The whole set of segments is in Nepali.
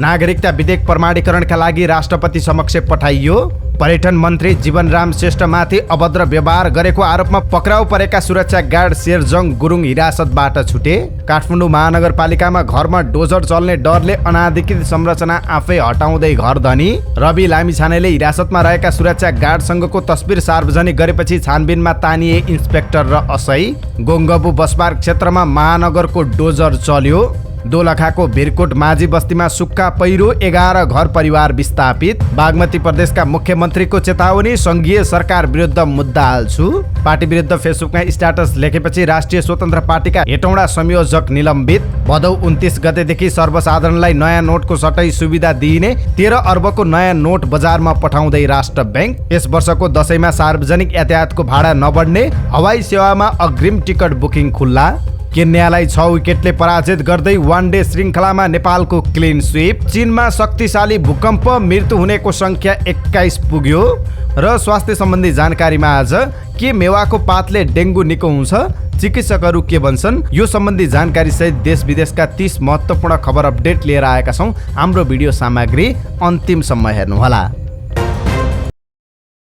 नागरिकता विधेयक प्रमाणीकरणका लागि राष्ट्रपति समक्ष पठाइयो। पर्यटन मन्त्री जीवनराम श्रेष्ठमाथि अभद्र व्यवहार गरेको आरोपमा पक्राउ परेका सुरक्षा गार्ड शेरजङ गुरुङ हिरासतबाट छुटे। काठमाडौँ महानगरपालिकामा घरमा डोजर चल्ने डरले अनाधिकृत संरचना आफै हटाउँदै घर धनी। रवि लामिछानेले हिरासतमा रहेका सुरक्षा गार्डसँगको तस्बिर सार्वजनिक गरेपछि छानबिनमा तानिए इन्सपेक्टर र असै। गोङ्गबु बसपार्क क्षेत्रमा महानगरको डोजर चल्यो। दोलखाको भिरकोट माझी बस्तीमा सुक्खा पहिरो, 11 घर परिवार विस्थापित। बागमती प्रदेशका मुख्यमन्त्रीको चेतावनी, संघीय सरकार विरुद्ध मुद्दा हाल्छु। पार्टी विरुद्ध फेसबुकमा स्ट्याटस लेखेपछि राष्ट्रिय स्वतन्त्र पार्टीका हेटौँडा संयोजक निलम्बित। भदौ 29 गतेदेखि सर्वसाधारणलाई नयाँ नोटको सट्टै सुविधा दिइने 13 अर्बको नयाँ नोट बजारमा पठाउँदै राष्ट्र ब्याङ्क। यस वर्षको दशैंमा सार्वजनिक यातायातको भाडा नबढ्ने, हवाई सेवामा अग्रिम टिकट बुकिङ खुल्ला। केन्यालाई 6 विकेटले पराजित गर्दै वान डे श्रृङ्खलामा नेपालको क्लिन स्विप। चीनमा शक्तिशाली भूकम्प, मृत्यु हुनेको संख्या 21 पुग्यो। र स्वास्थ्य सम्बन्धी जानकारीमा आज के मेवाको पातले डेङ्गु निको हुन्छ, चिकित्सकहरू के भन्छन्, यो सम्बन्धी जानकारी सहित देश विदेशका 30 महत्त्वपूर्ण खबर अपडेट लिएर आएका छौँ। हाम्रो भिडियो सामग्री अन्तिमसम्म हेर्नुहोला।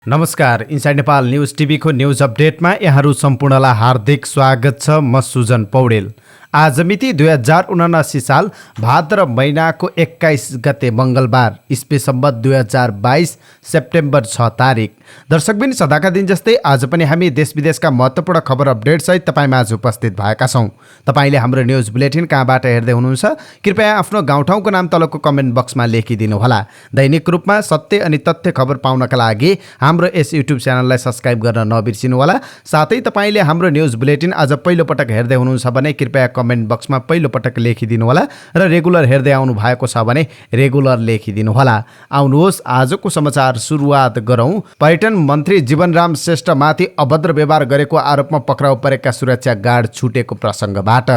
नमस्कार, इनसाइड नेपाल न्युज टिभीको न्युज अपडेटमा यहाँहरू सम्पूर्णलाई हार्दिक स्वागत छ। म सुजन पौडेल। आज मिति 2079 साल भाद्र महिनाको 21 गते मङ्गलबार, इस्वी सम्वत 2022 सेप्टेम्बर 6 तारिक। दर्शकबिन, सदाका दिन जस्तै आज पनि हामी देश विदेशका महत्त्वपूर्ण खबर अपडेट सहित तपाईँमाझ उपस्थित भएका छौँ। तपाईँले हाम्रो न्युज बुलेटिन कहाँबाट हेर्दै हुनुहुन्छ, कृपया आफ्नो गाउँठाउँको नाम तलको कमेन्ट बक्समा लेखिदिनुहोला। दैनिक रूपमा सत्य अनि तथ्य खबर पाउनका लागि हाम्रो यस युट्युब च्यानललाई सब्स्क्राइब गर्न नबिर्सिनुहोला। साथै तपाईँले हाम्रो न्युज बुलेटिन आज पहिलोपटक हेर्दै हुनुहुन्छ भने कृपया कमेन्ट बक्समा पहिलोपटक लेखिदिनुहोला र रेगुलर हेर्दै आउनु भएको छ भने रेगुलर लेखिदिनुहोला। आउनुहोस् आजको समाचार सुरुवात गरौँ। पर्यटन मन्त्री जीवनराम श्रेष्ठमाथि अभद्र व्यवहार गरेको आरोपमा पक्राउ परेका सुरक्षा गार्ड छुटेको प्रसङ्गबाट।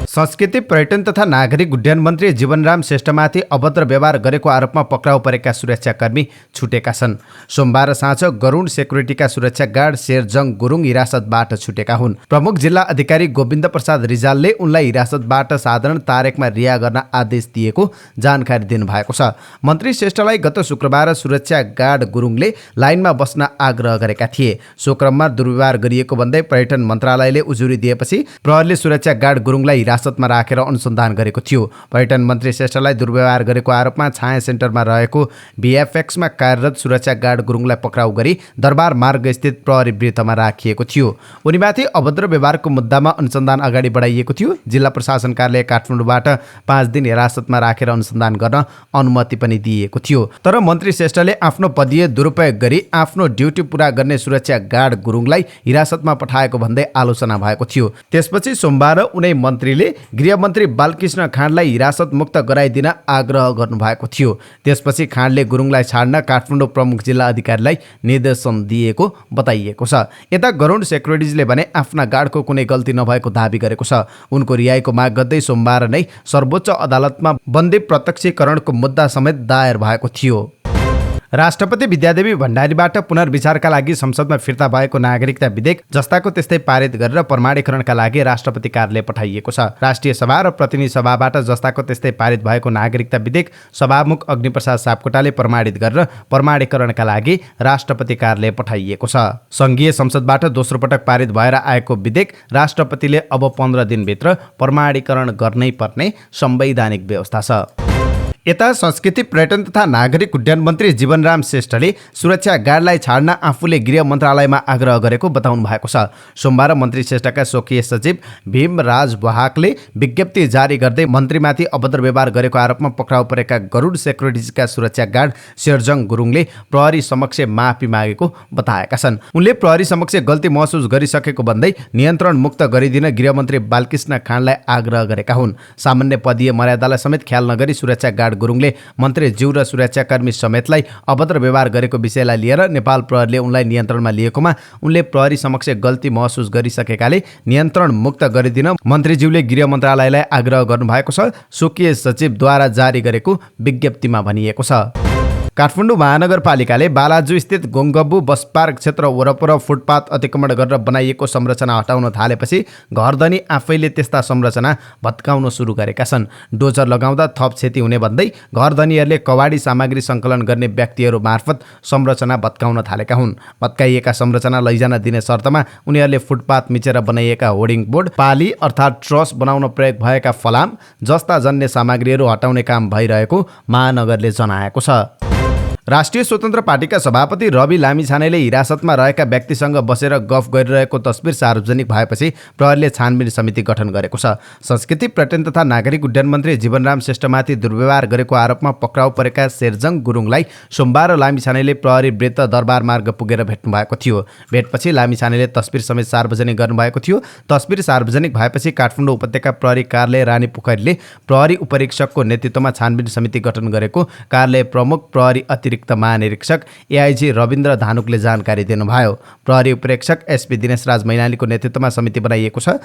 संस्कृति, पर्यटन तथा नागरिक उड्डयन मन्त्री जीवनराम श्रेष्ठमाथि अभद्र व्यवहार गरेको आरोपमा पक्राउ परेका सुरक्षाकर्मी छुटेका छन्। सोमबार साँझ गरुड सेक्युरिटीका सुरक्षा गार्ड शेरजङ गुरुङ हिरासतबाट छुटेका हुन्। प्रमुख जिल्ला अधिकारी गोविन्द प्रसाद रिजालले उनलाई हिरासतबाट साधारण तारिखमा रिहा गर्न आदेश दिएको जानकारी दिनुभएको छ। मन्त्री श्रेष्ठलाई गत शुक्रबार सुरक्षा गार्ड गुरुङले लाइनमा बस्न आग्रह गरेका थिए। सो क्रममा दुर्व्यवहार गरिएको भन्दै पर्यटन मन्त्रालयले उजुरी दिएपछि प्रहरीले सुरक्षा गार्ड गुरुङलाई हिरासतमा राखेर अनुसन्धान गरेको थियो। पर्यटन मन्त्री श्रेष्ठलाई दुर्व्यवहार गरेको आरोपमा छाया सेन्टरमा रहेको VFX-मा कार्यरत सुरक्षा गार्ड गुरुङलाई पक्राउ गरी दरबार मार्ग स्थित प्रहरी वृत्तमा राखिएको थियो। उनीमाथि अभद्र व्यवहारको मुद्दामा अनुसन्धान अगाडि बढाइएको थियो। जिल्ला प्रशासन कार्यालय काठमाडौँबाट 5 दिन हिरासतमा राखेर अनुसन्धान गर्न अनुमति पनि दिएको थियो। तर मन्त्री श्रेष्ठले आफ्नो पदीय दुरुपयोग गरी आफ्नो ड्युटी पूरा गर्ने सुरक्षा गार्ड गुरुङलाई हिरासतमा पठाएको भन्दै आलोचना भएको थियो। त्यसपछि सोमबार उनै मन्त्रीले गृहमन्त्री बालकृष्ण खाँडलाई हिरासत मुक्त गराइदिन आग्रह गर्नुभएको थियो। त्यसपछि खाँडले गुरुङलाई छाड्न काठमाडौँ प्रमुख जिल्ला अधिकारीलाई निर्देशन दिएको बताइएको छ। यता गरुड सेक्युरिटिजले भने आफ्ना गार्डको कुनै गल्ती नभएको दाबी गरेको छ। उनको रिहाईको माग गर्दै सोमबार नै सर्वोच्च अदालतमा बन्दी प्रत्यक्षीकरणको मुद्दा समेत दायर भएको थियो। राष्ट्रपति विद्यादेवी भण्डारीबाट पुनर्विचारका लागि संसदमा फिर्ता भएको नागरिकता विधेयक जस्ताको त्यस्तै पारित गरेर प्रमाणीकरणका लागि राष्ट्रपति कार्यालय पठाइएको छ। राष्ट्रिय सभा र प्रतिनिधि सभाबाट जस्ताको त्यस्तै पारित भएको नागरिकता विधेयक सभामुख अग्निप्रसाद सापकोटाले प्रमाणित गरेर प्रमाणीकरणका लागि राष्ट्रपति कार्यालय पठाइएको छ। संघीय संसदबाट दोस्रो पटक पारित भएर आएको विधेयक राष्ट्रपतिले अब 15 दिनभित्र प्रमाणीकरण गर्नै पर्ने संवैधानिक व्यवस्था छ। यता संस्कृति, पर्यटन तथा नागरिक उड्डयन मन्त्री जीवनराम श्रेष्ठले सुरक्षा गार्डलाई छाड्न आफूले गृह मन्त्रालयमा आग्रह गरेको बताउनु भएको छ। सोमबार मन्त्री श्रेष्ठका स्वकीय सचिव भीमराज बहाकले विज्ञप्ति जारी गर्दै मन्त्रीमाथि अभद्र व्यवहार गरेको आरोपमा पक्राउ परेका गरुड सेक्युरिटिजका सुरक्षा गार्ड शेरजङ गुरुङले प्रहरी समक्ष माफी मागेको बताएका छन्। उनले प्रहरी समक्ष गल्ती महसुस गरिसकेको भन्दै नियन्त्रण मुक्त गरिदिन गृहमन्त्री बालकृष्ण खाँडलाई आग्रह गरेका हुन्। सामान्य पदीय मर्यादालाई समेत ख्याल नगरी सुरक्षा गार्ड गुरुङले मन्त्रीज्यू र सुरक्षाकर्मी समेतलाई अभद्र व्यवहार गरेको विषयलाई लिएर नेपाल प्रहरीले उनलाई नियन्त्रणमा लिएकोमा उनले प्रहरी समक्ष गल्ती महसुस गरिसकेकाले नियन्त्रण मुक्त गरिदिन मन्त्रीज्यूले गृह मन्त्रालयलाई आग्रह गर्नुभएको छ। स्वकीय सचिवद्वारा जारी गरेको विज्ञप्तिमा भनिएको छ। काठमाडौँ महानगरपालिकाले बालाजु स्थित गोङ्गबु बस पार्क क्षेत्र वरपर फुटपाथ अतिक्रमण गरेर बनाइएको संरचना हटाउन थालेपछि घरधनी आफैले त्यस्ता संरचना भत्काउन सुरु गरेका छन्। डोजर लगाउँदा थप क्षति हुने भन्दै घरधनीहरूले कवाडी सामग्री सङ्कलन गर्ने व्यक्तिहरू मार्फत संरचना भत्काउन थालेका हुन्। भत्काइएका संरचना लैजान दिने शर्तमा उनीहरूले फुटपाथ मिचेर बनाइएका होर्डिङ बोर्ड, पाली अर्थात् ट्रस बनाउन प्रयोग भएका फलाम जस्ता जन्य सामग्रीहरू हटाउने काम भइरहेको महानगरले जनाएको छ। राष्ट्रिय स्वतन्त्र पार्टीका सभापति रवि लामिछानेले हिरासतमा रहेका व्यक्तिसँग बसेर गफ गरिरहेको तस्बिर सार्वजनिक भएपछि प्रहरीले छानबिन समिति गठन गरेको छ। संस्कृति पर्यटन तथा नागरिक उड्डयन मन्त्री जीवनराम श्रेष्ठमाथि दुर्व्यवहार गरेको आरोपमा पक्राउ परेका शेरजङ गुरुङलाई सोमबार लामिछानेले प्रहरी वृत्त दरबार मार्ग पुगेर भेट्नु भएको थियो। भेटपछि लामिछानेले तस्बिर समेत सार्वजनिक गर्नुभएको थियो। तस्बिर सार्वजनिक भएपछि काठमाडौँ उपत्यका प्रहरी कार्यालय रानी पोखरीले प्रहरी उपरीक्षकको नेतृत्वमा छानबिन समिति गठन गरेको कार्यालय प्रमुख प्रहरी अतिरिक्त महानिरीक्षक एआइजी रविन्द्र धानुकले जानकारी दिनुभयो। प्रहरी उपरीक्षक एसपी दिनेशराज मैनालीको नेतृत्वमा समिति बनाइएको छ।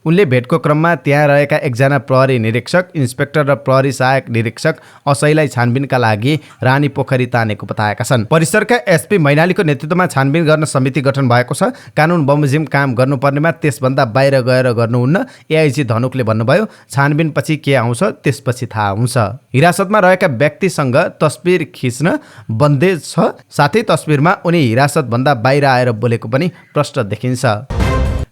उनले भेटको क्रममा त्यहाँ रहेका एकजना प्रहरी निरीक्षक, इन्सपेक्टर र प्रहरी सहायक निरीक्षक असैलाई छानबिनका लागि रानी पोखरी तानेको बताएका छन्। परिसरका एसपी मैनालीको नेतृत्वमा छानबिन गर्न समिति गठन भएको छ। कानुन बमोजिम काम गर्नुपर्नेमा त्यसभन्दा बाहिर गएर गर्नुहुन्न, एआइजी धनुकले भन्नुभयो। छानबिनपछि के आउँछ त्यसपछि थाहा हुन्छ। हिरासतमा रहेका व्यक्तिसँग तस्बिर खिच्न बन्देज छ, साथै तस्बिरमा उनी हिरासतभन्दा बाहिर आएर बोलेको पनि प्रष्ट देखिन्छ।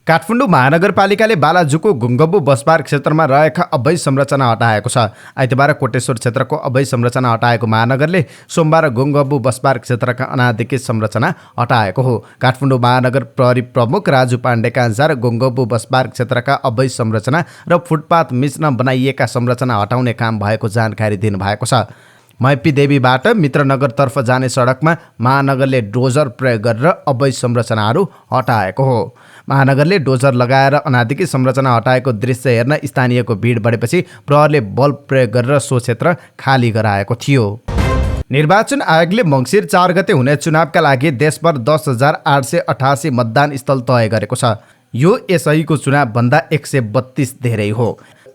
काठमाडौँ महानगरपालिकाले बालाजुको गुङ्गबु बस पार्क क्षेत्रमा रहेका अवैध संरचना हटाएको छ। आइतबार कोटेश्वर क्षेत्रको अवैध संरचना हटाएको महानगरले सोमबार गुङ्गबु बस पार्क क्षेत्रका अनाधिकृत संरचना हटाएको हो। काठमाडौँ महानगर प्रहरी प्रमुख राजु पाण्डेका अनुसार गुङ्गबु बस पार्क क्षेत्रका अवैध संरचना र फुटपाथ मिच्न बनाइएका संरचना हटाउने काम भएको जानकारी दिनुभएको छ। मैपी देवीबाट मित्रनगरतर्फ जाने सडकमा महानगरले डोजर प्रयोग गरेर अवैध संरचनाहरू हटाएको हो। महानगरले डोजर लगाएर अनाधिकृत संरचना हटाएको दृश्य हेर्न स्थानीयको भिड बढेपछि प्रहरीले बल प्रयोग गरेर सो क्षेत्र खाली गराएको थियो। निर्वाचन आयोगले मङ्सिर 4 गते हुने चुनावका लागि देशभर 10,888 मतदान स्थल तय गरेको छ। यो यसअघिको चुनावभन्दा 132 धेरै हो।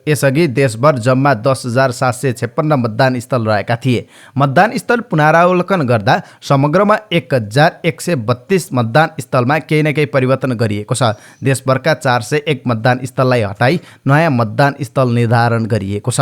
यसअघि देशभर जम्मा 10,756 मतदान स्थल रहेका थिए। मतदान स्थल पुनरावलोकन गर्दा समग्रमा 1,132 मतदान स्थलमा केही न केही परिवर्तन गरिएको छ। देशभरका 401 मतदान स्थललाई हटाई नयाँ मतदान स्थल निर्धारण गरिएको छ।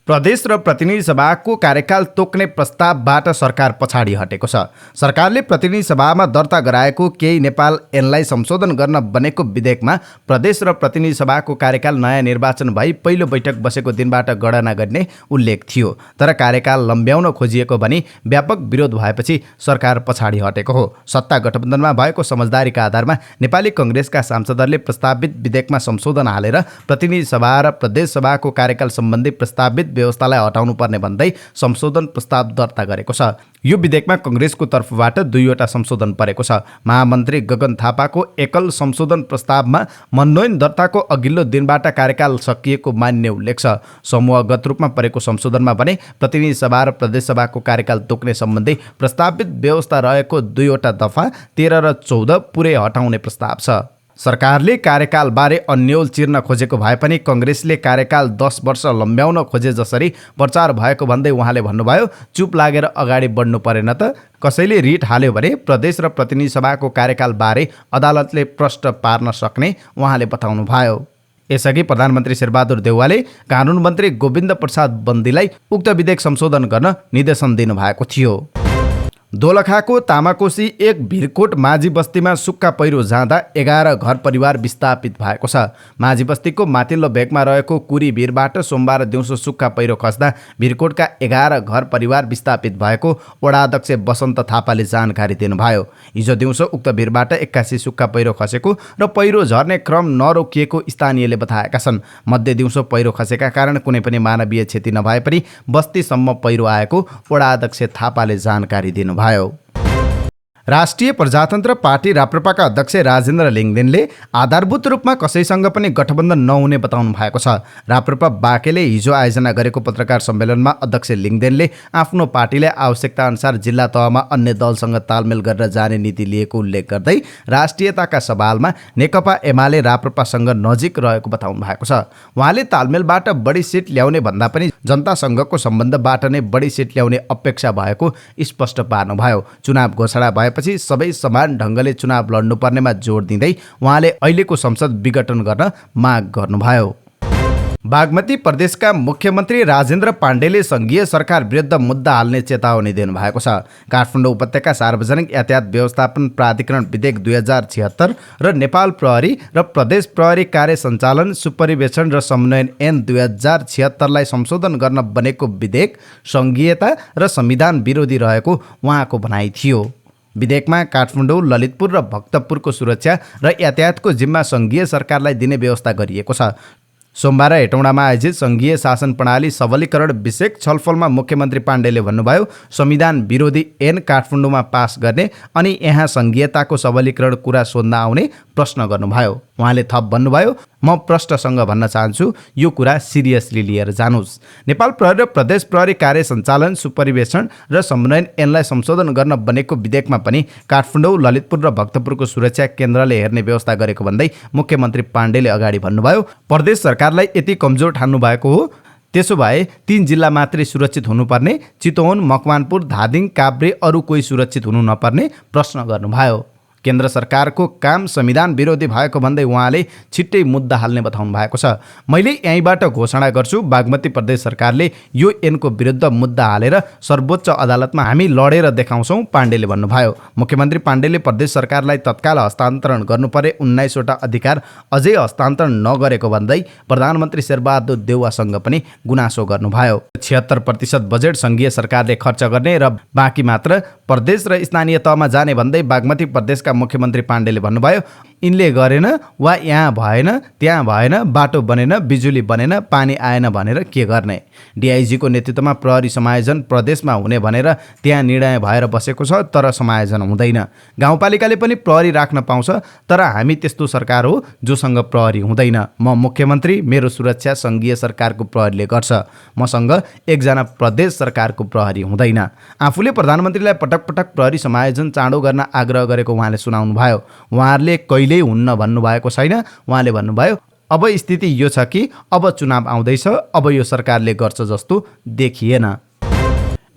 प्रदेश र प्रतिनिधि सभाको कार्यकाल तोक्ने प्रस्तावबाट सरकार पछाडि हटेको छ। सरकारले प्रतिनिधि सभामा दर्ता गराएको केही नेपाल ऐनलाई संशोधन गर्न बनेको विधेयकमा प्रदेश र प्रतिनिधि सभाको कार्यकाल नयाँ निर्वाचन भई पहिलो बैठक बसेको दिनबाट गणना गर्ने उल्लेख थियो। तर कार्यकाल लम्ब्याउन खोजिएको भनी व्यापक विरोध भएपछि सरकार पछाडि हटेको हो। सत्ता गठबन्धनमा भएको समझदारीका आधारमा नेपाली कङ्ग्रेसका सांसदहरूले प्रस्तावित विधेयकमा संशोधन हालेर प्रतिनिधि सभा र प्रदेश सभाको कार्यकाल सम्बन्धी प्रस्तावित व्यवस्थालाई हटाउनु पर्ने भन्दै संशोधन प्रस्ताव दर्ता गरेको छ। यो विधेयकमा कङ्ग्रेसको तर्फबाट 2वटा संशोधन परेको छ। महामन्त्री गगन थापाको एकल संशोधन प्रस्तावमा मनोनयन दर्ताको अघिल्लो दिनबाट कार्यकाल सकिएको मान्ने उल्लेख छ। समूहगत रूपमा परेको संशोधनमा भने प्रतिनिधि सभा र प्रदेश सभाको कार्यकाल तोक्ने सम्बन्धी प्रस्तावित व्यवस्था रहेको 2वटा दफा 13 र 14 पुरै हटाउने प्रस्ताव छ। सरकारले कार्यकालबारे अन्यल चिर्न खोजेको भए पनि कङ्ग्रेसले कार्यकाल 10 वर्ष लम्ब्याउन खोजे जसरी प्रचार भएको भन्दै उहाँले भन्नुभयो, चुप लागेर अगाडि बढ्नु परेन त। कसैले रिट हाल्यो भने प्रदेश र प्रतिनिधि सभाको कार्यकालबारे अदालतले प्रश्न पार्न सक्ने उहाँले बताउनुभयो। यसअघि प्रधानमन्त्री शेरबहादुर देउवाले कानुन मन्त्री गोविन्द प्रसाद बन्दीलाई उक्त विधेयक संशोधन गर्न निर्देशन दिनुभएको थियो। दोलखाको तामाकोशी 1 भिरकोट माझी बस्तीमा सुक्खा पहिरो जाँदा 11 घर परिवार विस्थापित भएको छ। माझी बस्तीको माथिल्लो भेगमा रहेको कुरी भिरबाट सोमबार दिउँसो सुक्खा पहिरो खस्दा भिरकोटका 11 घर परिवार विस्थापित भएको वडा अध्यक्ष बसन्त थापाले जानकारी दिनुभयो। हिजो दिउँसो उक्त भिरबाट 81 सुक्खा पहिरो खसेको र पहिरो झर्ने क्रम नरोकिएको स्थानीयले बताएका छन्। मध्य दिउँसो पहिरो खसेका कारण कुनै पनि मानवीय क्षति नभए पनि बस्तीसम्म पहिरो आएको वडा अध्यक्ष थापाले जानकारी दिनुभयो। राष्ट्रिय प्रजातन्त्र पार्टी राप्रपाका अध्यक्ष राजेन्द्र लिङदेनले आधारभूत रूपमा कसैसँग पनि गठबन्धन नहुने बताउनु भएको छ। राप्रपा बाकेले हिजो आयोजना गरेको पत्रकार सम्मेलनमा अध्यक्ष लिङदेनले आफ्नो पार्टीले आवश्यकता अनुसार जिल्ला तहमा अन्य दलसँग तालमेल गरेर जाने नीति लिएको उल्लेख गर्दै राष्ट्रियताका सवालमा नेकपा एमाले राप्रपासँग नजिक रहेको बताउनु भएको छ। उहाँले तालमेलबाट बढी सिट ल्याउने भन्दा पनि जनतासँगको सम्बन्धबाट नै बढी सिट ल्याउने अपेक्षा भएको स्पष्ट पार्नुभयो। चुनाव घोषणा भएपछि सबै समान ढङ्गले चुनाव लड्नुपर्नेमा जोड दिँदै उहाँले अहिलेको संसद विघटन गर्न माग गर्नुभयो। बागमती प्रदेशका मुख्यमन्त्री राजेन्द्र पाण्डेले सङ्घीय सरकार विरुद्ध मुद्दा हाल्ने चेतावनी दिनुभएको छ। काठमाडौँ उपत्यका सार्वजनिक यातायात व्यवस्थापन प्राधिकरण विधेयक 2076 र नेपाल प्रहरी र प्रदेश प्रहरी कार्य सञ्चालन सुपरिवेक्षण र समन्वयन ऐन 2076लाई संशोधन गर्न बनेको विधेयक सङ्घीयता र संविधान विरोधी रहेको उहाँको भनाइ थियो। विधेयकमा काठमाडौँ, ललितपुर र भक्तपुरको सुरक्षा र यातायातको जिम्मा सङ्घीय सरकारलाई दिने व्यवस्था गरिएको छ। सोमबार हेटौँडामा आयोजित सङ्घीय शासन प्रणाली सबलीकरण विषयक छलफलमा मुख्यमन्त्री पाण्डेले भन्नुभयो, संविधान विरोधी ऐन काठमाडौँमा पास गर्ने अनि यहाँ सङ्घीयताको सबलीकरण कुरा सोध्न आउने प्रश्न गर्नुभयो। उहाँले थप भन्नुभयो, म प्रष्टसँग भन्न चाहन्छु, यो कुरा सिरियसली लिएर जानुस्। नेपाल प्रहरी र प्रदेश प्रहरी कार्य सञ्चालन सुपरिवेक्षण र समन्वयन ऐनलाई संशोधन गर्न बनेको विधेयकमा पनि काठमाडौँ, ललितपुर र भक्तपुरको सुरक्षा केन्द्रले हेर्ने व्यवस्था गरेको भन्दै मुख्यमन्त्री पाण्डेले अगाडि भन्नुभयो, प्रदेश सरकारलाई यति कमजोर ठान्नु भएको हो, त्यसो भए 3 जिल्ला मात्रै सुरक्षित हुनुपर्ने, चितवन, मकवानपुर, धादिङ, काभ्रे अरू कोही सुरक्षित हुनु नपर्ने प्रश्न गर्नुभयो। केन्द्र सरकारको काम संविधान विरोधी भएको भन्दै उहाँले छिट्टै मुद्दा हाल्ने बताउनु भएको छ। मैले यहीँबाट घोषणा गर्छु, बागमती प्रदेश सरकारले यो ऐनको विरुद्ध मुद्दा हालेर सर्वोच्च अदालतमा हामी लडेर देखाउँछौँ, पाण्डेले भन्नुभयो। मुख्यमन्त्री पाण्डेले प्रदेश सरकारलाई तत्काल हस्तान्तरण गर्नुपर्ने 19वटा अधिकार अझै हस्तान्तरण नगरेको भन्दै प्रधानमन्त्री शेरबहादुर देउवासँग पनि गुनासो गर्नुभयो। 76% बजेट सङ्घीय सरकारले खर्च गर्ने र बाँकी मात्र प्रदेश र स्थानीय तहमा जाने भन्दै बागमती प्रदेशका मुख्यमन्त्री पाण्डेले भन्नुभयो, यिनले गरेन वा यहाँ भएन, त्यहाँ भएन, बाटो बनेन, बिजुली बनेन, पानी आएन भनेर के गर्ने। डिआइजीको नेतृत्वमा प्रहरी समायोजन प्रदेशमा हुने भनेर त्यहाँ निर्णय भएर बसेको छ, तर समायोजन हुँदैन। गाउँपालिकाले पनि प्रहरी राख्न पाउँछ, तर हामी त्यस्तो सरकार हो जोसँग प्रहरी हुँदैन। म मुख्यमन्त्री, मेरो सुरक्षा सङ्घीय सरकारको प्रहरीले गर्छ, मसँग एकजना प्रदेश सरकारको प्रहरी हुँदैन। आफूले प्रधानमन्त्रीलाई पटक पटक प्रहरी समायोजन चाँडो गर्न आग्रह गरेको उहाँले सुनाउनु भयो। उहाँहरूले कहिल्यै हुन्न भन्नुभएको छैन। उहाँले भन्नुभयो, अब स्थिति यो छ कि अब चुनाव आउँदैछ, अब यो सरकारले गर्छ जस्तो देखिएन।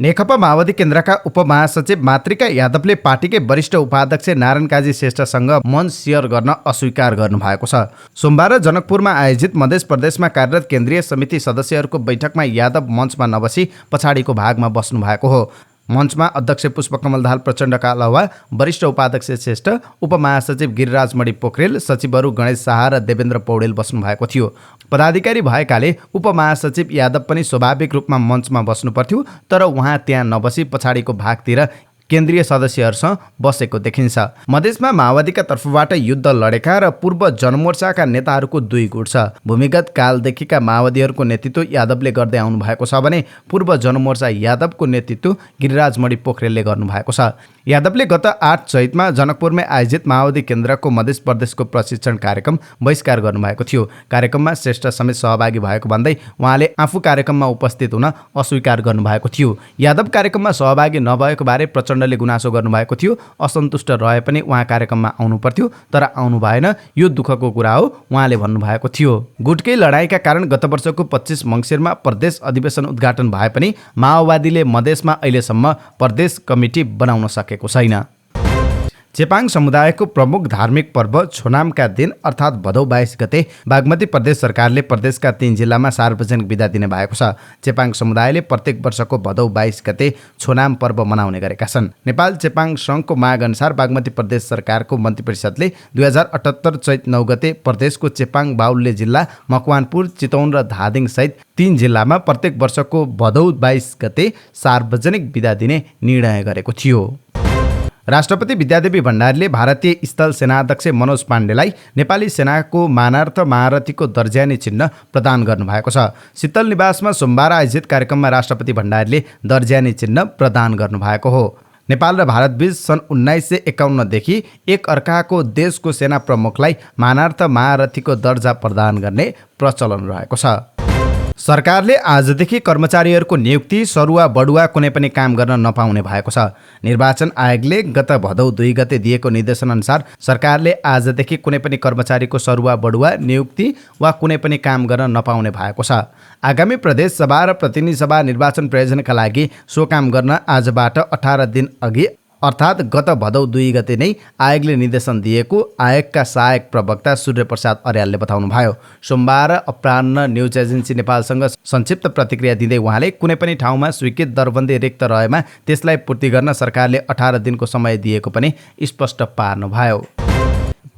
नेकपा माओवादी केन्द्रका उपमहासचिव मातृका यादवले पार्टीकै वरिष्ठ उपाध्यक्ष नारायण काजी श्रेष्ठसँग मञ्च सेयर गर्न अस्वीकार गर्नुभएको छ। सोमबार जनकपुरमा आयोजित मध्य प्रदेशमा कार्यरत केन्द्रीय समिति सदस्यहरूको बैठकमा यादव मञ्चमा नबसी पछाडिको भागमा बस्नु भएको हो। मञ्चमा अध्यक्ष पुष्पकमल दाहाल प्रचण्डका अलावा वरिष्ठ उपाध्यक्ष श्रेष्ठ, उपमहासचिव गिरिराज मणि पोखरेल, सचिवहरू गणेश शाह र देवेन्द्र पौडेल बस्नु भएको थियो। पदाधिकारी भएकाले उपमहासचिव यादव पनि स्वाभाविक रूपमा मञ्चमा बस्नु पर्थ्यो, तर उहाँ त्यहाँ नबसी पछाडिको भागतिर केन्द्रीय सदस्यहरूसँग बसेको देखिन्छ। मधेसमा माओवादीका तर्फबाट युद्ध लडेका र पूर्व जनमोर्चाका नेताहरूको 2 गुट छ। भूमिगत कालदेखिका माओवादीहरूको नेतृत्व यादवले गर्दै आउनु भएको छ भने पूर्व जनमोर्चा यादवको नेतृत्व गिरिराज मणि पोखरेलले गर्नुभएको छ। यादवले गत 8 चैतमा जनकपुरमै आयोजित माओवादी केन्द्रको मध्य प्रदेशको प्रशिक्षण कार्यक्रम बहिष्कार गर्नुभएको थियो। कार्यक्रममा श्रेष्ठ समेत सहभागी भएको भन्दै उहाँले आफू कार्यक्रममा उपस्थित हुन अस्वीकार गर्नुभएको थियो। यादव कार्यक्रममा सहभागी नभएको बारे प्रचण्डले गुनासो गर्नुभएको थियो। असन्तुष्ट रहे पनि उहाँ कार्यक्रममा आउनु पर्थ्यो, तर आउनु भएन, यो दुःखको कुरा हो उहाँले भन्नुभएको थियो। गुटकै लडाईँका कारण गत वर्षको 25 मङ्सिरमा प्रदेश अधिवेशन उद्घाटन भए पनि माओवादीले मधेसमा अहिलेसम्म प्रदेश कमिटी बनाउन सकेको छैन। चेपाङ समुदायको प्रमुख धार्मिक पर्व छोनामका दिन अर्थात् भदौ 22 गते बागमती प्रदेश सरकारले प्रदेशका 3 जिल्लामा सार्वजनिक बिदा दिने भएको छ। चेपाङ समुदायले प्रत्येक वर्षको भदौ 22 गते छोनाम पर्व मनाउने गरेका छन्। नेपाल चेपाङ सङ्घको माग अनुसार बागमती प्रदेश सरकारको मन्त्री परिषदले 2078 चैत 9 गते प्रदेशको चेपाङ, बाहुल्य जिल्ला, मकवानपुर, चितवन र धादिङ सहित 3 जिल्लामा प्रत्येक वर्षको भदौ 22 गते सार्वजनिक बिदा दिने निर्णय गरेको थियो। राष्ट्रपति विद्यादेवी भण्डारीले भारतीय स्थल सेनाध्यक्ष मनोज पाण्डेलाई नेपाली सेनाको मानार्थ महारथीको दर्जानी चिन्ह प्रदान गर्नुभएको छ। शीतल निवासमा सोमबार आयोजित कार्यक्रममा राष्ट्रपति भण्डारीले दर्जानी चिन्ह प्रदान गर्नुभएको हो। नेपाल र भारतबीच सन् 1951 देखि एक अर्काको देशको सेना प्रमुखलाई मानार्थ महारथीको दर्जा प्रदान गर्ने प्रचलन रहेको छ। सरकारले आजदेखि कर्मचारीहरूको नियुक्ति सरुवा बढुवा कुनै पनि काम गर्न नपाउने भएको छ। निर्वाचन आयोगले गत भदौ 2 गते दिएको निर्देशनअनुसार सरकारले आजदेखि कुनै पनि कर्मचारीको सरुवा बढुवा नियुक्ति वा कुनै पनि काम गर्न नपाउने भएको छ। आगामी प्रदेश सभा र प्रतिनिधि सभा निर्वाचन प्रयोजनका लागि सो काम गर्न आजबाट 18 दिन अघि अर्थात् गत भदौ 2 गते नै आयोगले निर्देशन दिएको आयोगका सहायक प्रवक्ता सूर्यप्रसाद अर्यालले बताउनुभयो। सोमबार अपराह्न न्युज एजेन्सी नेपालसँग संक्षिप्त प्रतिक्रिया दिँदै उहाँले कुनै पनि ठाउँमा स्वीकृत दरबन्दी रिक्त रहेमा त्यसलाई पूर्ति गर्न सरकारले 18 दिनको समय दिएको पनि स्पष्ट पार्नुभयो।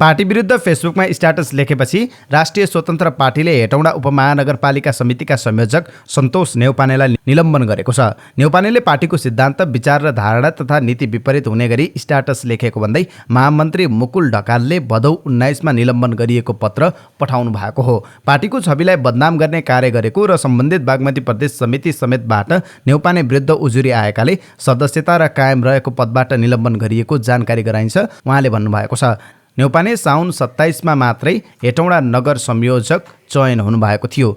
पार्टी विरुद्ध फेसबुकमा स्ट्याटस लेखेपछि राष्ट्रिय स्वतन्त्र पार्टीले हेटौँडा उपमहानगरपालिका समितिका संयोजक सन्तोष नेउपानेलाई निलम्बन गरेको छ। नेउपानेले पार्टीको सिद्धान्त, विचार र धारणा तथा नीति विपरीत हुने गरी स्ट्याटस लेखेको भन्दै महामन्त्री मुकुल ढकालले भदौ 19 मा निलम्बन गरिएको पत्र पठाउनु भएको हो। पार्टीको छविलाई बदनाम गर्ने कार्य गरेको र सम्बन्धित बागमती प्रदेश समिति समेतबाट नेउपाने विरुद्ध उजुरी आएकाले सदस्यता र कायम रहेको पदबाट निलम्बन गरिएको जानकारी गराइन्छ। उहाँले भन्नुभएको छ, नेउपाने साउन 27 मा मात्रै हेटौँडा नगर संयोजक चयन हुनुभएको थियो।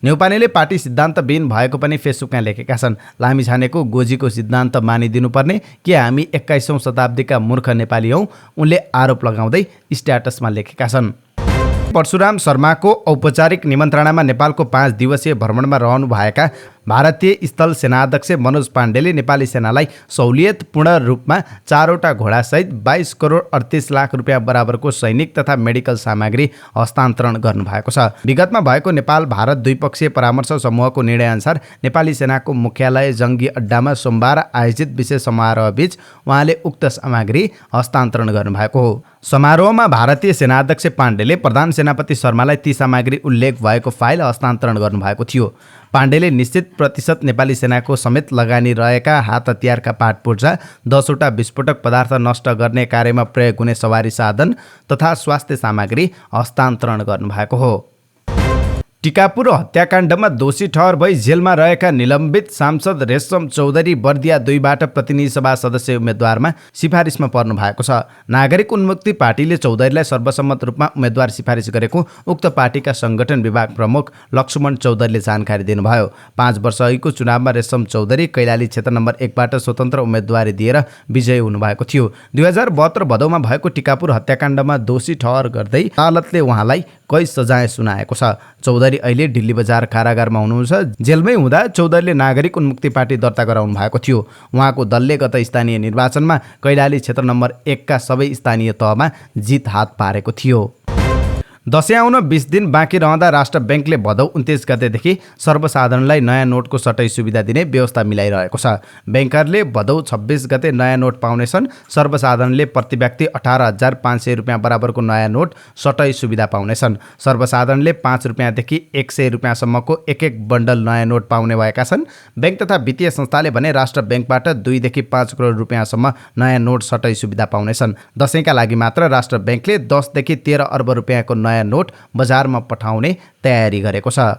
नेउपानेले पार्टी सिद्धान्तविहीन भएको पनि फेसबुकमा लेखेका छन्। लामिछानेको गोजीको सिद्धान्त मानिदिनुपर्ने कि हामी 21औं शताब्दीका मूर्ख नेपाली हौँ, उनले आरोप लगाउँदै स्ट्याटसमा लेखेका छन्। परशुराम शर्माको औपचारिक निमन्त्रणामा नेपालको 5 दिवसीय भ्रमणमा रहनुभएका भारतीय स्थल सेनाध्यक्ष मनोज पाण्डेले नेपाली सेनालाई सहुलियतपूर्ण रूपमा 4वटा घोडासहित 22 करोड 38 लाख रुपियाँ बराबरको सैनिक तथा मेडिकल सामग्री हस्तान्तरण गर्नुभएको छ। विगतमा भएको नेपाल भारत द्विपक्षीय परामर्श समूहको निर्णयअनुसार नेपाली सेनाको मुख्यालय जङ्गी अड्डामा सोमबार आयोजित विशेष समारोहबीच उहाँले उक्त सामग्री हस्तान्तरण गर्नुभएको हो। समारोहमा भारतीय सेनाध्यक्ष पाण्डेले प्रधान सेनापति शर्मालाई ती सामग्री उल्लेख भएको फाइल हस्तान्तरण गर्नुभएको थियो। पाण्डेले निश्चित प्रतिशत नेपाली सेनाको समेत लगानी रहेका हात हतियारका पाटपुर्जा, 10वटा विस्फोटक पदार्थ नष्ट गर्ने कार्यमा प्रयोग हुने सवारी साधन तथा स्वास्थ्य सामग्री हस्तान्तरण गर्नुभएको हो। टिकापुर हत्याकाण्डमा दोषी ठहर भई जेलमा रहेका निलम्बित सांसद रेशम चौधरी बर्दिया 2बाट प्रतिनिधि सभा सदस्य उम्मेद्वारमा सिफारिसमा पर्नु भएको छ। नागरिक उन्मुक्ति पार्टीले चौधरीलाई सर्वसम्मत रूपमा उम्मेद्वार सिफारिस गरेको उक्त पार्टीका संगठन विभाग प्रमुख लक्ष्मण चौधरीले जानकारी दिनुभयो। 5 वर्ष अघिको चुनावमा रेशम चौधरी कैलाली क्षेत्र नम्बर 1बाट स्वतन्त्र उम्मेद्वारी दिएर विजयी हुनुभएको थियो। 2072 भदौमा भएको टिकापुर हत्याकाण्डमा दोषी ठहर गर्दै अदालतले उहाँलाई कैद सजाय सुनाएको छ। चौधरी अहिले दिल्ली बजार कारागारमा हुनुहुन्छ। जेलमै हुँदा चौधरीले नागरिक उन्मुक्ति पार्टी दर्ता गराउनु भएको थियो। उहाँको दलले गत स्थानीय निर्वाचनमा कैलाली क्षेत्र नम्बर 1 का सबै स्थानीय तहमा जित हात पारेको थियो। दशैँ आउन 20 दिन बाँकी रहँदा राष्ट्र ब्याङ्कले भदौ 29 गतेदेखि सर्वसाधारणलाई नयाँ नोटको सटै सुविधा दिने व्यवस्था मिलाइरहेको छ। ब्याङ्करले भदौ 26 गते नयाँ नोट पाउनेछन्। सर्वसाधारणले प्रति व्यक्ति 18,500 रुपियाँ बराबरको नयाँ नोट सटै सुविधा पाउनेछन्। सर्वसाधारणले 5 रुपियाँदेखि 100 रुपियाँसम्मको एक बन्डल नयाँ नोट पाउने भएका छन्। ब्याङ्क तथा वित्तीय संस्थाले भने राष्ट्र ब्याङ्कबाट 2 देखि 5 करोड रुपियाँसम्म नयाँ नोट सटै सुविधा पाउनेछन्। दशैँका लागि मात्र राष्ट्र ब्याङ्कले 10 देखि 13 अर्ब रुपियाँको नयाँ नोट बजारमा पठाउने तयारी गरेको छ।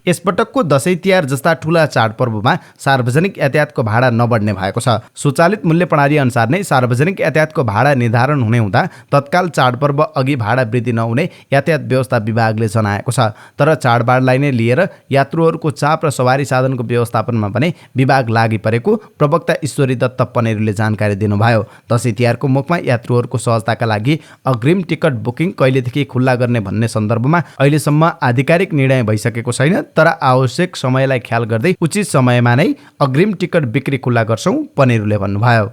यसपटकको दशैँ तिहार जस्ता ठूला चाडपर्वमा सार्वजनिक यातायातको भाडा नबढ्ने भएको छ। स्वचालित मूल्य प्रणाली अनुसार नै सार्वजनिक यातायातको भाडा निर्धारण हुने हुँदा तत्काल चाडपर्व अघि भाडा वृद्धि नहुने यातायात व्यवस्था विभागले जनाएको छ। तर चाडबाडलाई नै लिएर यात्रुहरूको चाप र सवारी साधनको व्यवस्थापनमा पनि विभाग लागि परेको प्रवक्ता ईश्वरी दत्त पनेरुले जानकारी दिनुभयो। दशैँ तिहारको मुखमा यात्रुहरूको सहजताका लागि अग्रिम टिकट बुकिङ कहिलेदेखि खुल्ला गर्ने भन्ने सन्दर्भमा अहिलेसम्म आधिकारिक निर्णय भइसकेको छैन। तर आवश्यक समयलाई ख्याल गर्दै उचित समयमा नै अग्रिम टिकट बिक्री खुल्ला गर्छौं, पनेरुले भन्नुभयो।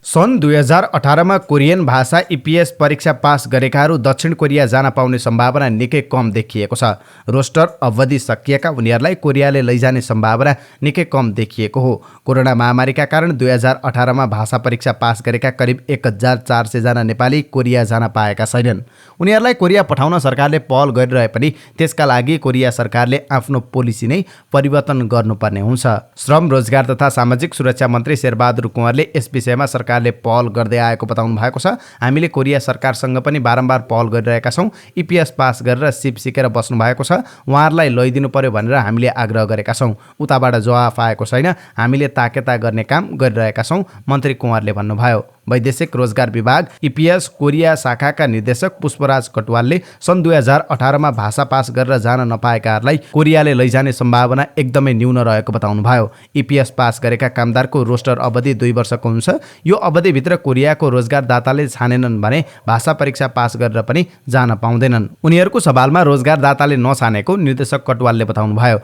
सन् 2018 मा कोरियन भाषा इपिएस परीक्षा पास गरेकाहरू दक्षिण कोरिया जान पाउने सम्भावना निकै कम देखिएको छ। रोस्टर अवधि सकिएका उनीहरूलाई कोरियाले लैजाने सम्भावना निकै कम देखिएको हो। कोरोना महामारीका कारण 2018 मा भाषा परीक्षा पास गरेका करिब 1400 जना नेपाली कोरिया जान पाएका छैनन्। उनीहरूलाई कोरिया पठाउन सरकारले पहल गरिरहे पनि त्यसका लागि कोरिया सरकारले आफ्नो पोलिसी नै परिवर्तन गर्नुपर्ने हुन्छ। श्रम, रोजगार तथा सामाजिक सुरक्षा मन्त्री शेरबहादुर कुँवरले यस विषयमा सरकारले पहल गर्दै आएको बताउनु भएको छ। हामीले कोरिया सरकारसँग पनि बारम्बार पहल गरिरहेका छौँ। इपिएस पास गरेर सिप सिकेर बस्नु भएको छ, उहाँहरूलाई लैदिनु पर्यो भनेर हामीले आग्रह गरेका छौँ। उताबाट जवाफ आएको छैन। हामीले ताकेता गर्ने काम गरिरहेका छौँ, मन्त्री कुँवरले भन्नुभयो। वैदेशिक रोजगार विभाग EPS कोरिया शाखाका निर्देशक पुष्पराज कटुवालले सन् 2018मा भाषा पास गरेर जान नपाएकाहरूलाई कोरियाले लैजाने सम्भावना एकदमै न्यून रहेको बताउनुभयो। EPS पास गरेका कामदारको रोस्टर अवधि 2 वर्षको हुन्छ। यो अवधिभित्र कोरियाको रोजगारदाताले छानेनन् भने भाषा परीक्षा पास गरेर पनि जान पाउँदैनन्। उनीहरूको सवालमा रोजगारदाताले नछानेको निर्देशक कटुवालले बताउनुभयो।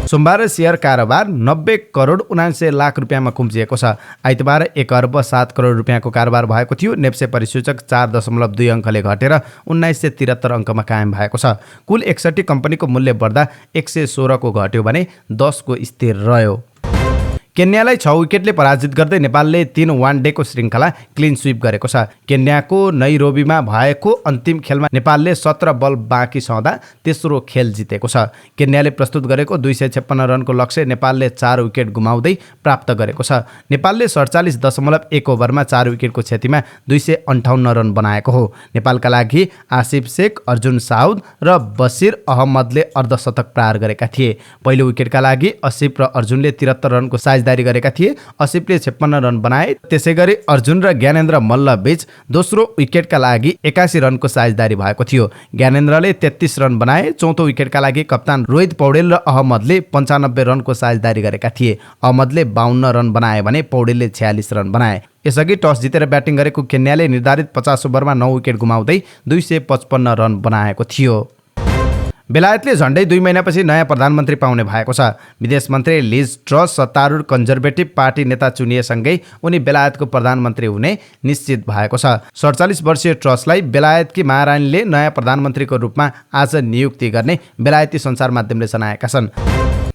सोमबार सेयर कारोबार 90 करोड 79 लाख रुपियाँमा कुम्चिएको छ। आइतबार 1 अर्ब 7 करोड रुपियाँको कारोबार भएको थियो। नेप्से परिसूचक 4.2 अङ्कले घटेर 1973 अङ्कमा कायम भएको छ। कुल 61 कम्पनीको मूल्य बढ्दा 116 को घट्यो भने 10 को स्थिर रह्यो। केन्यालाई 6 विकेटले पराजित गर्दै नेपालले 3 वान डेको श्रृङ्खला क्लिन स्विप गरेको छ। केन्याको नैरोबीमा भएको अन्तिम खेलमा नेपालले 17 बल बाँकी छँदा तेस्रो खेल जितेको छ। केन्याले प्रस्तुत गरेको 256 रनको लक्ष्य नेपालले 4 विकेट गुमाउँदै प्राप्त गरेको छ। नेपालले 47.1 ओभरमा 4 विकेटको क्षतिमा 258 रन बनाएको हो। नेपालका लागि आसिफ शेख, अर्जुन साउद र बसिर अहमदले अर्धशतक प्रहार गरेका थिए। पहिलो विकेटका लागि आसिफ र अर्जुनले 73 रनको साझेदारी गरेका थिए। आसिफले 56 रन बनाए। त्यसैगरी अर्जुन र ज्ञानेन्द्र मल्ल बीच दोस्रो विकेटका लागि 81 रनको साझेदारी भएको थियो। ज्ञानेन्द्रले 33 रन बनाए। चौथो विकेटका लागि कप्तान रोहित पौडेल र अहमदले 95 रनको साझेदारी गरेका थिए। अहमदले 52 रन बनाए भने पौडेलले 46 रन बनाए। यसअघि टस जितेर ब्याटिङ गरेको केन्याले निर्धारित 50 ओभरमा 9 विकेट गुमाउँदै 255 रन बनाएको थियो। बेलायतले झन्डै 2 महिनापछि नयाँ प्रधानमन्त्री पाउने भएको छ। विदेश मन्त्री लिज ट्रस सत्तारूढ कन्जर्भेटिभ पार्टी नेता चुनिएसँगै उनी बेलायतको प्रधानमन्त्री हुने निश्चित भएको छ। 47 वर्षीय ट्रसलाई बेलायतकी महारानीले नयाँ प्रधानमन्त्रीको रूपमा आज नियुक्ति गर्ने बेलायती सञ्चार माध्यमले जनाएका छन्।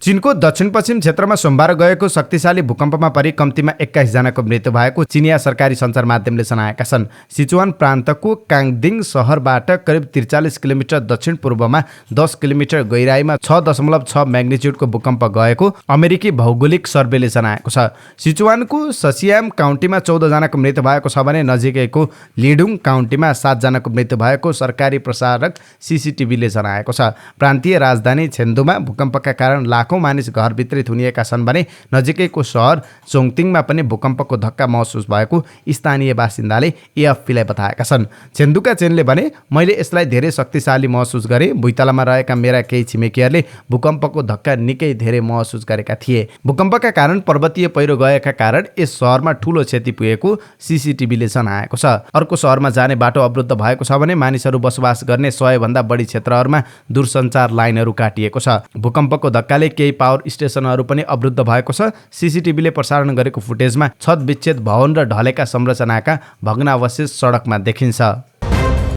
चीनको दक्षिणपश्चिम क्षेत्रमा सोमबार गएको शक्तिशाली भूकम्पमा परि कम्तीमा 21 जनाको मृत्यु भएको चिनिया सरकारी सञ्चार माध्यमले जनाएका छन्। सिचुवान प्रान्तको काङदिङ सहरबाट करिब 43 किलोमिटर दक्षिण पूर्वमा 10 किलोमिटर गहिराईमा 6.6 म्याग्निच्युडको भूकम्प गएको अमेरिकी भौगोलिक सर्वेले जनाएको छ। सिचुवानको ससियाम काउन्टीमा 14 जनाको मृत्यु भएको छ भने नजिकैको लिडुङ काउन्टीमा 7 जनाको मृत्यु भएको सरकारी प्रसारक CCTVले जनाएको छ। प्रान्तीय राजधानी छेन्दुमा भूकम्पका कारण लाखौं मानिस घरभित्रै थुनिएका छन् भने नजिकैको सहर चोङतिङमा पनि भूकम्पको धक्का महसुस भएको स्थानीय बासिन्दाले AFPलाई बताएका छन्। छेन्दुका चेनले भने मैले यसलाई धेरै शक्तिशाली महसुस गरेँ। भुइँतलामा रहेका मेरा केही छिमेकीहरूले भूकम्पको धक्का निकै धेरै महसुस गरेका थिए। भूकम्पका कारण पर्वतीय पहिरो गएका कारण यस सहरमा ठूलो क्षति पुगेको CCTVले जनाएको छ। अर्को सहरमा जाने बाटो अवरुद्ध भएको छ भने मानिसहरू बसोबास गर्ने 100 भन्दा बढी क्षेत्रहरूमा दूरसञ्चार लाइनहरू काटिएको छ। भूकम्पको धक्काले केही पावर स्टेसनहरू पनि अवरुद्ध भएको छ। CCTVले प्रसारण गरेको फुटेजमा छत विच्छेद भवन र ढलेका संरचनाका भग्नावशेष सडकमा देखिन्छ।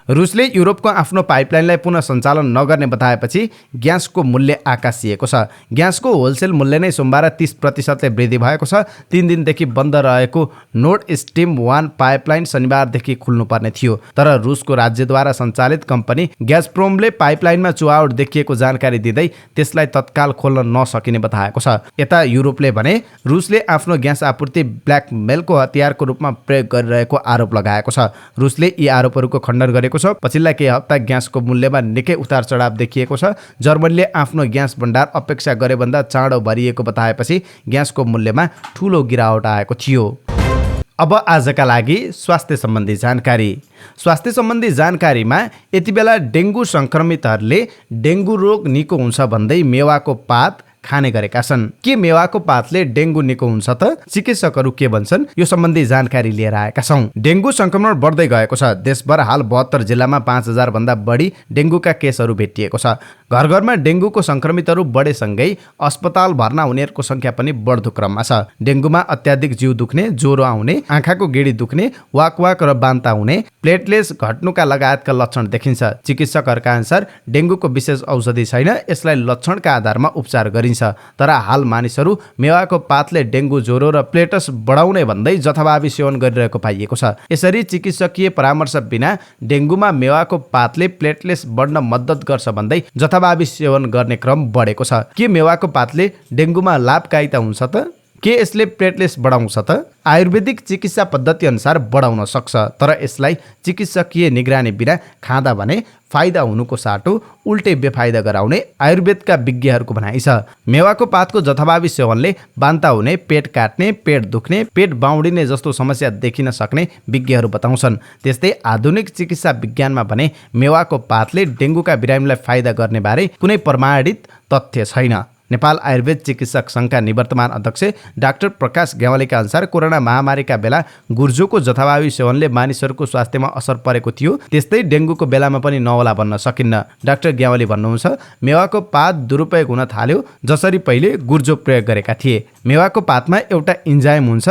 रुसले युरोपको आफ्नो पाइपलाइनलाई पुनः सञ्चालन नगर्ने बताएपछि ग्यासको मूल्य आकाशिएको छ। ग्यासको होलसेल मूल्य नै सोमबार 30% वृद्धि भएको छ। 3 दिनदेखि बन्द रहेको नोर्ड स्ट्रिम 1 पाइपलाइन शनिबारदेखि खुल्नुपर्ने थियो, तर रुसको राज्यद्वारा सञ्चालित कम्पनी ग्याजप्रोमले पाइपलाइनमा चुहावट देखिएको जानकारी दिँदै त्यसलाई तत्काल खोल्न नसकिने बताएको छ। यता युरोपले भने रुसले आफ्नो ग्यास आपूर्ति ब्ल्याकमेलको हतियारको रूपमा प्रयोग गरिरहेको आरोप लगाएको छ। रुसले यी आरोपहरूको खण्डन गरेको छ। पछिल्ला केही हप्ता ग्यासको मूल्यमा निकै उतार चढाव देखिएको छ। जर्मनीले आफ्नो ग्यास भण्डार अपेक्षा गरे भन्दा चाँडो भरिएको बताएपछि ग्यासको मूल्यमा ठूलो गिरावट आएको थियो। अब आजका लागि स्वास्थ्य सम्बन्धी जानकारी। स्वास्थ्य सम्बन्धी जानकारीमा यति बेला डेङ्गु संक्रमितहरूले डेङ्गु रोग निको हुन्छ भन्दै मेवाको पात खाने गरेका छन्। के मेवाको पातले डेङ्गु निको हुन्छ त? चिकित्सकहरू के भन्छन्? यो सम्बन्धी जानकारी लिएर आएका छौं। डेङ्गु संक्रमण बढ्दै गएको छ। देशभर हाल 72 जिल्लामा 5000 भन्दा बढी डेङ्गुका केसहरू भेटिएको छ। घर घरमा डेङ्गुको संक्रमितहरू बढेसँगै अस्पताल भर्ना हुनेहरूको संख्या पनि बढ्दो क्रममा छ। डेङ्गुमा अत्याधिक जिउ दुख्ने, ज्वरो आउने, आँखाको गेडी दुख्ने, वाकवाक र बान्ता हुने, प्लेटलेट्स घट्नुका लगायतका लक्षण देखिन्छ। चिकित्सकहरूका अनुसार डेङ्गुको विशेष औषधि छैन। यसलाई लक्षणका आधारमा उपचार गरिन्छ। तर हाल मानिसहरू मेवाको पातले डेङ्गु, ज्वरो र प्लेटस बढाउने भन्दै जथाभावी सेवन गरिरहेको पाइएको छ। यसरी चिकित्सकीय परामर्श बिना डेङ्गुमा मेवाको पातले प्लेटलेट्स बढ्न मद्दत गर्छ भन्दै जथाभावी सेवन गर्ने क्रम बढेको छ। के मेवाको पातले डेङ्गुमा लाभकारिता हुन्छ त? के यसले प्लेटलेट्स बढाउँछ त? आयुर्वेदिक चिकित्सा पद्धति अनुसार बढाउन सक्छ, तर यसलाई चिकित्सकीय निगरानी बिना खाँदा भने फाइदा हुनुको साटो उल्टै बेफाइदा गराउने आयुर्वेदका विज्ञहरूको भनाइ छ। मेवाको पातको जथाभावी सेवनले बान्ता हुने, पेट काट्ने, पेट दुख्ने, पेट बाउडिने जस्तो समस्या देखिन सक्ने विज्ञहरू बताउँछन्। त्यस्तै आधुनिक चिकित्सा विज्ञानमा भने मेवाको पातले डेङ्गुका बिरामीलाई फाइदा गर्ने बारे कुनै प्रमाणित तथ्य छैन। नेपाल आयुर्वेद चिकित्सक सङ्घका निवर्तमान अध्यक्ष डाक्टर प्रकाश ग्यावालीका अनुसार कोरोना महामारीका बेला गुर्जोको जथाभावी सेवनले मानिसहरूको स्वास्थ्यमा असर परेको थियो, त्यस्तै डेङ्गुको बेलामा पनि नहोला भन्न सकिन्न। डाक्टर ग्यावाली भन्नुहुन्छ, मेवाको पात दुरुपयोग हुन थाल्यो जसरी पहिले गुर्जो प्रयोग गरेका थिए। मेवाको पातमा एउटा इन्जाइम हुन्छ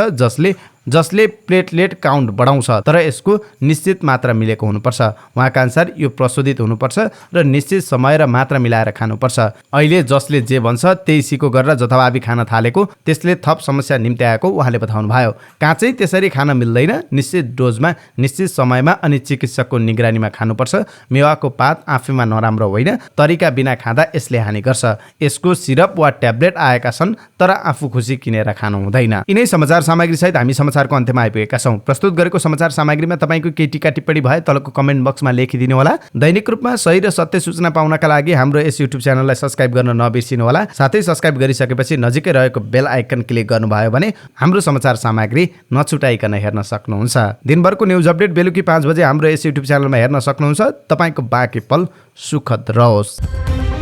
जसले प्लेटलेट काउन्ट बढाउँछ, तर यसको निश्चित मात्रा मिलेको हुनुपर्छ। उहाँका अनुसार यो प्रशोधित हुनुपर्छ र निश्चित समय र मात्रा मिलाएर खानुपर्छ। अहिले जसले जे भन्छ त्यही सिको गरेर जथाभावी खान थालेको, त्यसले थप समस्या निम्त्याएको उहाँले बताउनु भयो। काँचै त्यसरी खान मिल्दैन, निश्चित डोजमा, निश्चित समयमा अनि चिकित्सकको निगरानीमा खानुपर्छ। मेवाको पात आफैमा नराम्रो होइन, तरिका बिना खाँदा यसले हानि गर्छ। यसको सिरप वा ट्याब्लेट आएका छन्, तर आफू खुसी किनेर खानु हुँदैन। यिनै समाचार सामग्री सहित हामी समाचारको अन्त्यमा आइपुगेका छौँ। प्रस्तुत गरेको समाचार सामग्रीमा तपाईँको केही टिका टिप्पणी भए तलको कमेन्ट बक्समा लेखिदिनु होला। दैनिक रूपमा सही र सत्य सूचना पाउनका लागि हाम्रो यस युट्युब च्यानललाई सब्स्क्राइब गर्न नबिर्सिनु होला। साथै सब्स्क्राइब गरिसकेपछि नजिकै रहेको बेल आइकन क्लिक गर्नुभयो भने हाम्रो समाचार सामग्री नछुटाइकन हेर्न सक्नुहुन्छ। दिनभरको न्युज अपडेट बेलुकी 5 बजे हाम्रो यस युट्युब च्यानलमा हेर्न सक्नुहुन्छ। तपाईँको बाँकी पल सुखद रहोस्।